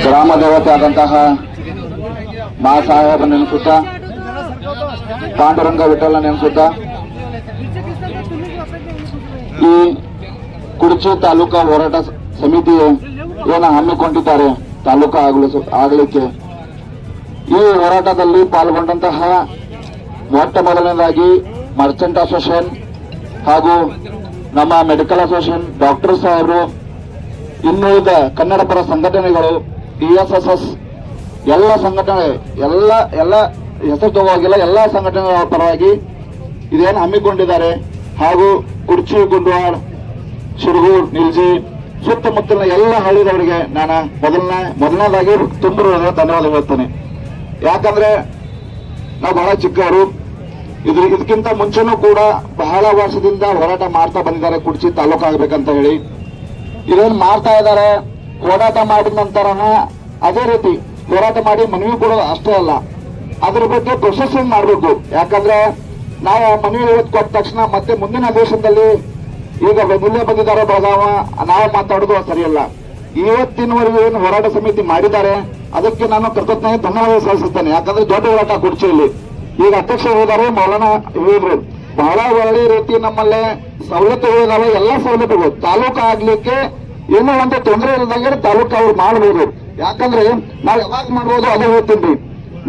ಗ್ರಾಮ ದೇವತೆ ಆದಂತಹ ಮಹಾಸಾಹೇಬ ನೆನೆಸುತ್ತಾ, ಪಾಂಡುರಂಗ ವಿಠಲ ನೆನೆಸುತ್ತಾ ಈ ಕುರ್ಚಿ ತಾಲೂಕಾ ಹೋರಾಟ ಸಮಿತಿ ಏನ ಹಮ್ಮಿಕೊಂಡಿದ್ದಾರೆ ತಾಲೂಕಾ ಆಗಲಿಕ್ಕೆ, ಈ ಹೋರಾಟದಲ್ಲಿ ಪಾಲ್ಗೊಂಡಂತಹ ಮೊಟ್ಟ ಮೊದಲನೇದಾಗಿ ಮರ್ಚೆಂಟ್ ಅಸೋಸಿಯೇಷನ್ ಹಾಗೂ ನಮ್ಮ ಮೆಡಿಕಲ್ ಅಸೋಸಿಯೇಷನ್, ಡಾಕ್ಟರ್ ಸಾಹೇಬರು, ಇನ್ನುಳಿದ ಕನ್ನಡ ಪರ ಸಂಘಟನೆಗಳು, DSSS ಎಲ್ಲ ಸಂಘಟನೆ ಎಲ್ಲ ಹೆಸರು ತಗೋವಾಗಿಲ್ಲ, ಎಲ್ಲ ಸಂಘಟನೆಗಳ ಪರವಾಗಿ ಇದೇನು ಹಮ್ಮಿಕೊಂಡಿದ್ದಾರೆ. ಹಾಗೂ ಕುರ್ಚಿ, ಗುಂಡ್ವಾಡ, ಶಿರಗೂರು, ನಿಲ್ಜಿ ಸುತ್ತಮುತ್ತಲಿನ ಎಲ್ಲ ಹಳ್ಳಿದವರಿಗೆ ನಾನು ಮೊದಲನೇದಾಗಿ ತುಂಬ ಧನ್ಯವಾದ ಹೇಳ್ತೇನೆ. ಯಾಕಂದ್ರೆ ನಾವು ಬಹಳ ಚಿಕ್ಕವರು, ಇದಕ್ಕಿಂತ ಮುಂಚೆನೂ ಕೂಡ ಬಹಳ ವರ್ಷದಿಂದ ಹೋರಾಟ ಮಾಡ್ತಾ ಬಂದಿದ್ದಾರೆ ಕುರ್ಚಿ ತಾಲೂಕು ಆಗ್ಬೇಕಂತ ಹೇಳಿ. ಇದೇನು ಮಾಡ್ತಾ ಇದ್ದಾರೆ, ಹೋರಾಟ ಮಾಡಿದ ನಂತರ ಅದೇ ರೀತಿ ಹೋರಾಟ ಮಾಡಿ ಮನವಿ ಕೊಡೋದು ಅಷ್ಟೇ ಅಲ್ಲ, ಅದ್ರ ಬಗ್ಗೆ ಪ್ರೊಸೆಸಿಂಗ್ ಮಾಡಬೇಕು. ಯಾಕಂದ್ರೆ ನಾವು ಮನವಿ ಕೊಟ್ಟ ತಕ್ಷಣ ಮತ್ತೆ ಮುಂದಿನ ಅಧಿವೇಶನದಲ್ಲಿ ಈಗ ಇಲ್ಲೇ ಬಂದಿದ್ದಾರೆ ಬೆಳಗಾವ, ನಾವು ಮಾತಾಡೋದು ಸರಿಯಲ್ಲ. ಇವತ್ತಿನವರೆಗೂ ಏನು ಹೋರಾಟ ಸಮಿತಿ ಮಾಡಿದ್ದಾರೆ ಅದಕ್ಕೆ ನಾನು ಕೃತಜ್ಞತೆ ಧನ್ಯವಾದ ಸಲ್ಲಿಸುತ್ತೇನೆ. ಯಾಕಂದ್ರೆ ದೊಡ್ಡ ಹೋರಾಟ ಕುರ್ಚಿಯಲ್ಲಿ ಈಗ ಅಧ್ಯಕ್ಷ ಹೇಳಿದ್ದಾರೆ, ಮೌಲಾನಾ ಹೇಳಿದ್ರು, ಬಹಳ ಒಳ್ಳೆ ರೀತಿ ನಮ್ಮಲ್ಲೇ ಸವಲತ್ತುಗಳಿದಾವೆ. ಎಲ್ಲ ಸವಲತ್ತುಗಳು ತಾಲೂಕು ಆಗ್ಲಿಕ್ಕೆ ಏನೋ ಒಂದು ತೊಂದರೆ ಇಲ್ಲದಂಗೆ ತಾಲೂಕು ಅವ್ರು ಮಾಡಬಹುದು. ಯಾಕಂದ್ರೆ ನಾವು ಯಾವಾಗ ಮಾಡ್ಬೋದು ಅದೇ ಹೇಳ್ತೀನಿ.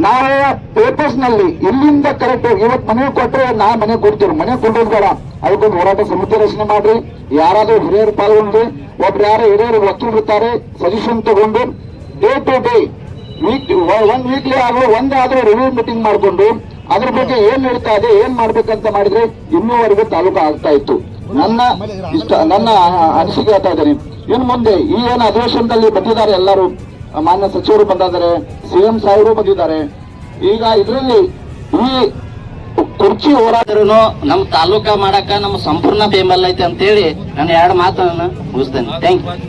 ನಾವು ಪೇಪರ್ಸ್ ನಲ್ಲಿ ಇಲ್ಲಿಂದ ಕರೆಕ್ಟ್ ಇವತ್ತು ಮನೆ ಕೊಟ್ಟರೆ ನಾ ಮನೆ ಕೊಡ್ತೀವಿ, ಮನೆ ಕೊಡೋದು ಬೇಡ, ಅದಕ್ಕೊಂದು ಹೋರಾಟ ಸಮಿತಿ ರಚನೆ ಮಾಡ್ರಿ. ಯಾರಾದ್ರೂ ಹಿರಿಯರು ಪಾಲ್ಗೊಂಡ್ರಿ, ಒಬ್ರು ಯಾರು ಹಿರಿಯರು ವಕೀಲರು ಇರ್ತಾರೆ, ಸಜೆಷನ್ ತಗೊಂಡು ಡೇ ಟು ಡೇ ವೀಕ್ಲಿ ಆಗೋ ಒಂದಾದ್ರೂ ರಿವ್ಯೂ ಮೀಟಿಂಗ್ ಮಾಡಿಕೊಂಡು ಅದ್ರ ಬಗ್ಗೆ ಏನ್ ನಡೀತಾ ಇದೆ, ಏನ್ ಮಾಡ್ಬೇಕಂತ ಮಾಡಿದ್ರೆ ಇನ್ನೂವರೆಗೂ ತಾಲೂಕು ಆಗ್ತಾ ಇತ್ತು. ನನ್ನ ಅನಿಸಿಕೆ ಹೇಳ್ತಾ ಇದ್ದೀನಿ. ಇನ್ನು ಮುಂದೆ ಈ ಏನು ಅಧಿವೇಶನದಲ್ಲಿ ಬಂದಿದ್ದಾರೆ ಎಲ್ಲರೂ, ಮಾನ್ಯ ಸಚಿವರು ಬಂದಿದ್ದಾರೆ, CM ಸಾಹೇಬರು ಬಂದಿದ್ದಾರೆ. ಈಗ ಇದರಲ್ಲಿ ಈ ಕುರ್ಚಿ ಹೋರಾಟರು ನಮ್ಮ ತಾಲೂಕಾ ಮಾಡಕ ನಮ್ಮ ಸಂಪೂರ್ಣ ಬೆಂಬಲ ಐತೆ ಅಂತೇಳಿ ನಾನು ಎರಡು ಮಾತನ್ನ ಮುಗಿಸ್ತೇನೆ. Thank you.